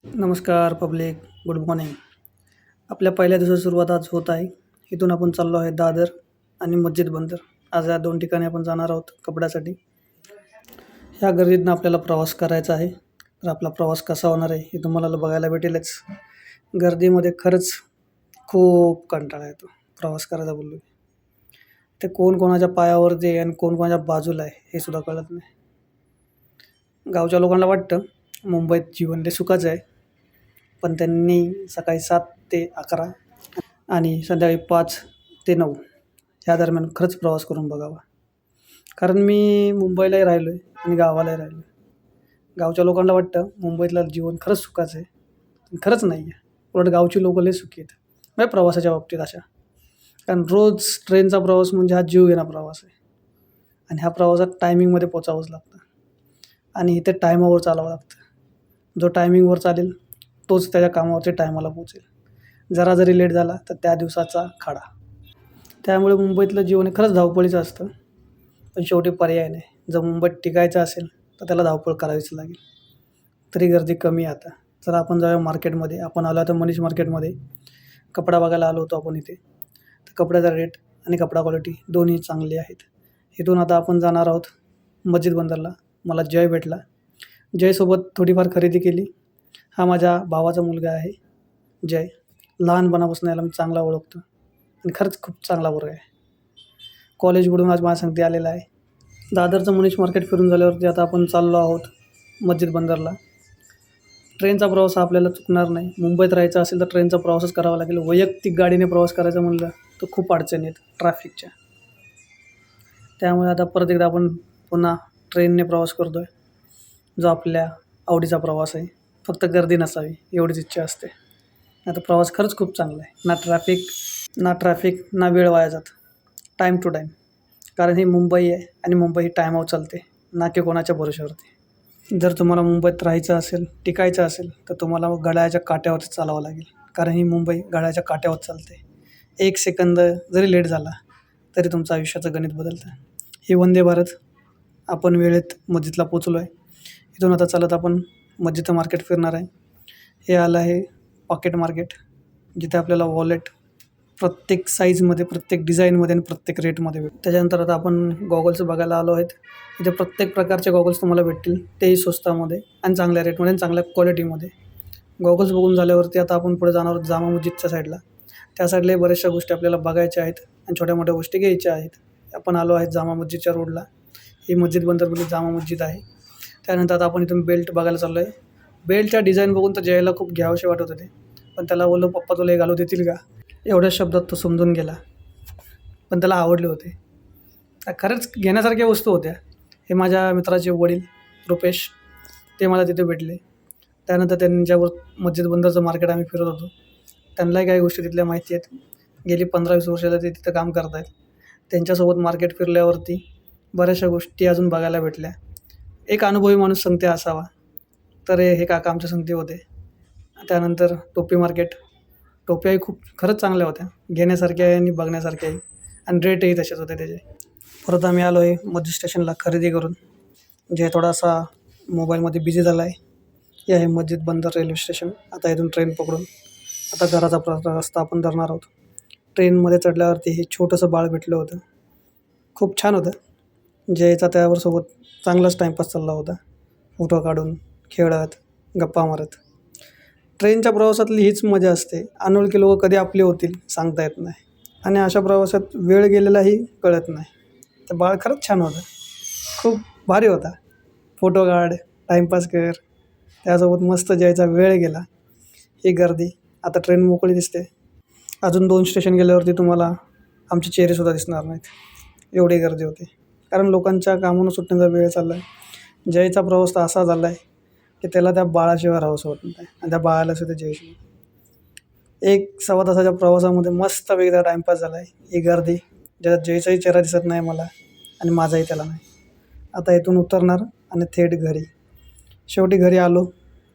नमस्कार public, good morning. आपल्या पहिल्या दिवसाची सुरुवात आज होत आहे. इथून आपण चाललो आहे दादर आणि मस्जिद बंदर. आज या दोन ठिकाणी आपण जाणार आहोत कपड्यासाठी. ह्या गर्दीतनं आपल्याला प्रवास करायचा आहे. तर आपला प्रवास कसा होणार आहे हे तुम्हाला बघायला भेटेलच. गर्दीमध्ये खरंच खूप कंटाळा येतो प्रवास करायचा बोललो की. ते कोण कोणाच्या पायावरती आहे आणि कोण कोणाच्या बाजूला आहे हे सुद्धा कळत नाही. गावच्या लोकांना वाटतं मुंबईत जीवन लय सुखाचं आहे, पण त्यांनी सकाळी 7 ते 11 आणि संध्याकाळी 5 ते 9 ह्या दरम्यान खरंच प्रवास करून बघावा. कारण मी मुंबईलाही राहिलो आहे आणि गावालाही राहिलो आहे. गावच्या लोकांना वाटतं मुंबईतलं जीवन खरंच सुखाचं आहे, पण खरंच नाही आहे. उलट गावची लोकं लय सुखी आहेत म्हणजे प्रवासाच्या बाबतीत अशा. कारण रोज ट्रेनचा प्रवास म्हणजे हा जीवघेणा प्रवास आहे आणि ह्या प्रवासात टायमिंगमध्ये पोचावंच लागतं आणि इथे टायमावर चालावं लागतं. जो टायमिंगवर चालेल तोच त्याच्या कामावरती टायमाला पोचेल. जरा जरी लेट झाला तर त्या दिवसाचा खाडा. त्यामुळे मुंबईतलं जीवन हे खरंच धावपळीचं असतं, पण शेवटी पर्याय नाही. जर मुंबईत टिकायचं असेल तर त्याला धावपळ करावीच लागेल. तरी गर्दी कमी आहे आता. चला आपण जाऊया मार्केटमध्ये. आपण आलो आता मनीष मार्केटमध्ये. कपडा बघायला आलो होतो आपण इथे. तर कपड्याचा रेट आणि कपडा क्वालिटी दोन्ही चांगली आहेत. इथून आता आपण जाणार आहोत मस्जिद बंदरला. मला जय भेटला. जयसोबत थोडीफार खरेदी केली. हा माझ्या भावाचा मुलगा आहे जय. लहानपणापासून याला मी चांगला ओळखतो आणि खरंच खूप चांगला पोरगा आहे. कॉलेजकडून आज माझ्या संगती आलेला आहे. दादरचं मनीष मार्केट फिरून झाल्यावरती आता आपण चाललो आहोत मस्जिद बंदरला. ट्रेनचा प्रवास हा आपल्याला चुकणार नाही. मुंबईत राहायचं असेल तर ट्रेनचा प्रवासच करावा लागेल. वैयक्तिक गाडीने प्रवास करायचा म्हणलं तर खूप अडचणी आहेत ट्रॅफिकच्या. त्यामुळे आता परत एकदा आपण पुन्हा ट्रेनने प्रवास करतो आहे, जो आपल्या आवडीचा प्रवास आहे. फक्त गर्दी नसावी एवढीच इच्छा असते. आता प्रवास खरंच खूप चांगला आहे. ना ट्रॅफिक ना वेळ वाया जात. Time to time. कारण ही मुंबई आहे आणि मुंबई ही टायमावर चालते, ना की कोणाच्या भरोश्यावरती. जर तुम्हाला मुंबईत राहायचं असेल, टिकायचं असेल तर तुम्हाला घड्याळाच्या काट्यावरती चालावं लागेल. कारण ही मुंबई घड्याळाच्या काट्यावर चालते. 1 सेकंद जरी लेट झाला तरी तुमचं आयुष्याचं गणित बदलतं. ही वंदे भारत. आपण वेळेत मस्जिदला पोचलो आहे. इथून आता चालत आपण मस्जिदचं मार्केट फिरणार आहे. हे आलं आहे पॉकेट मार्केट, जिथे आपल्याला वॉलेट प्रत्येक साईजमध्ये, प्रत्येक डिझाईनमध्ये आणि प्रत्येक रेटमध्ये भेटतं. त्याच्यानंतर आता आपण गॉगल्स बघायला आलो आहेत. इथे प्रत्येक प्रकारचे गॉगल्स तुम्हाला भेटतील, तेही स्वस्तामध्ये आणि चांगल्या रेटमध्ये आणि चांगल्या क्वालिटीमध्ये. गॉगल्स बघून झाल्यावरती आता आपण पुढे जाणार आहोत जामा मस्जिदच्या साईडला. त्या साईडलाही बऱ्याचशा गोष्टी आपल्याला बघायच्या आहेत आणि छोट्या मोठ्या गोष्टी घ्यायच्या आहेत. आपण आलो आहेत जामा मस्जिदच्या रोडला. ही मस्जिद बंदरमध्ये जामा मस्जिद आहे. त्यानंतर आता आपण इथून बेल्ट बघायला चाललो आहे. बेल्टच्या डिझाईन बघून तर जयाला खूप घ्यावेसे वाटत होते, पण त्याला बोललो पप्पा तुला हे घालू देतील का. एवढ्या शब्दात तो समजून गेला, पण त्याला आवडले होते. खरंच घेण्यासारख्या वस्तू होत्या. हे माझ्या मित्राचे वडील रुपेश, ते मला तिथे भेटले. त्यानंतर त्यांच्यावर मस्जिद बंदरचं मार्केट आम्ही फिरत होतो. त्यांनाही काही गोष्टी तिथल्या माहिती आहेत. गेली 15-20 वर्षाला ते तिथं काम करत आहेत. त्यांच्यासोबत मार्केट फिरल्यावरती बऱ्याचशा गोष्टी अजून बघायला भेटल्या. एक अनुभवी माणूस संगती असावा. तर हे काका आमच्या संगती होते. त्यानंतर टोपी मार्केट. टोप्याही खूप खरंच चांगल्या होत्या, घेण्यासारख्याही आणि बघण्यासारख्याही, आणि रेटही तसेच होते त्याचे. परत आम्ही आलो आहे मस्जिद स्टेशनला खरेदी करून. जे थोडासा मोबाईलमध्ये बिझी झाला आहे. हे आहे मस्जिद बंदर रेल्वे स्टेशन. आता इथून ट्रेन पकडून आता घराचा रस्ता आपण धरणार आहोत. ट्रेनमध्ये चढल्यावरती हे छोटंसं बाळ भेटलं होतं. खूप छान होतं. जयचा त्यावर सोबत चांगलाच टाईमपास चालला होता, फोटो काढून, खेळत, गप्पा मारत. ट्रेनच्या प्रवासातली हीच मजा असते. अनोळखी लोक कधी आपले होतील सांगता येत नाही आणि अशा प्रवासात वेळ गेलेलाही कळत नाही. तर बाळ खरंच छान होतं, खूप भारी होता. फोटो काढ, टाईमपास कर, त्यासोबत मस्त जायचा वेळ गेला. ही गर्दी. आता ट्रेन मोकळी दिसते. अजून 2 स्टेशन गेल्यावरती तुम्हाला आमचे चेहरेसुद्धा दिसणार नाहीत, एवढी गर्दी होती. कारण लोकांच्या कामानं सुटण्याचा वेळ चालला आहे. जयचा प्रवास तर असा झाला आहे की त्याला त्या बाळाशिवाय राहावंसं होत नाही आणि त्या बाळाला सुद्धा जयशिवाय. 1-1.25 तासाच्या प्रवासामध्ये मस्त वेगळा टाईमपास झाला आहे. ही गर्दी, ज्यात जयचाही चेहरा दिसत नाही मला आणि माझाही त्याला नाही. आता इथून उतरणार आणि थेट घरी. शेवटी घरी आलो.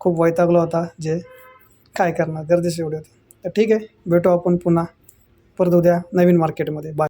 खूप वैतागलो होता जय. काय करणार, गर्दीच एवढी होती. तर ठीक आहे, भेटू आपण पुन्हा परत उद्या नवीन मार्केटमध्ये. बाय.